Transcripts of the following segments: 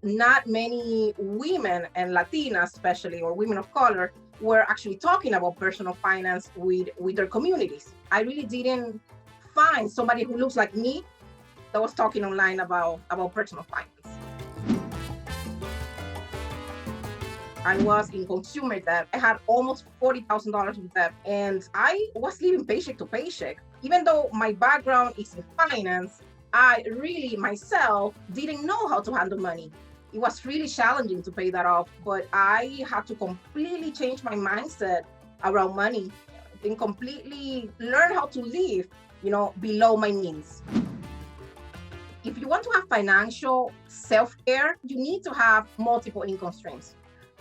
not many women and Latinas, especially, or women of color, were actually talking about personal finance with their communities. I really didn't find somebody who looks like me that was talking online about personal finance. I was in consumer debt. I had almost $40,000 in debt, and I was living paycheck to paycheck. Even though my background is in finance, I really myself didn't know how to handle money. It was really challenging to pay that off, but I had to completely change my mindset around money and completely learn how to live, below my means. If you want to have financial self-care, you need to have multiple income streams.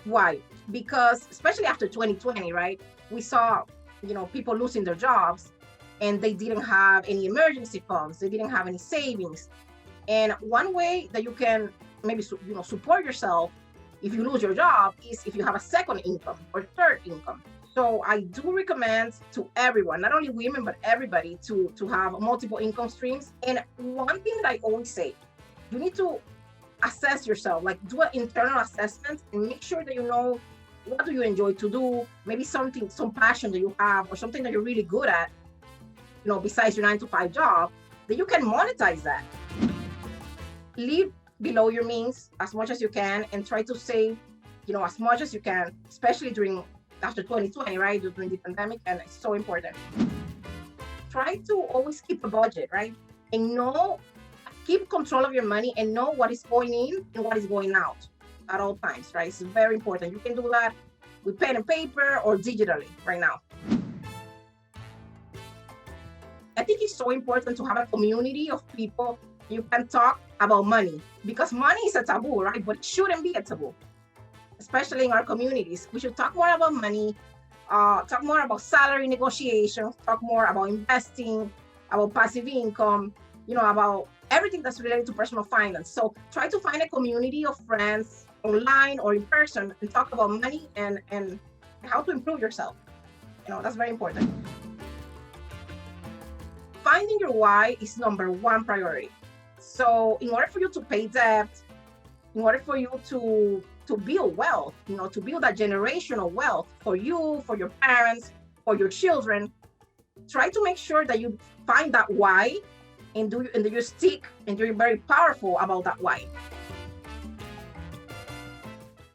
Why? Because especially after 2020, right? We saw, people losing their jobs and they didn't have any emergency funds. They didn't have any savings. And one way that you can maybe, support yourself if you lose your job is if you have a second income or third income. So I do recommend to everyone, not only women, but everybody to have multiple income streams. And one thing that I always say, you need to assess yourself, like do an internal assessment and make sure that you know what do you enjoy to do, maybe some passion that you have or something that you're really good at, besides your 9 to 5 job, that you can monetize that. Live below your means as much as you can and try to save, as much as you can, especially after 2020, right? During the pandemic, and it's so important. Try to always keep a budget, right? And keep control of your money and know what is going in and what is going out at all times, right? It's very important. You can do that with pen and paper or digitally right now. I think it's so important to have a community of people you can talk about money, because money is a taboo, right? But it shouldn't be a taboo, especially in our communities. We should talk more about money, talk more about salary negotiation, talk more about investing, about passive income, about everything that's related to personal finance. So try to find a community of friends online or in person and talk about money and how to improve yourself. That's very important. Finding your why is number one priority. So in order for you to pay debt, in order for you to build wealth, to build that generational wealth for you, for your parents, for your children, try to make sure that you find that why and that you stick and you're very powerful about that why.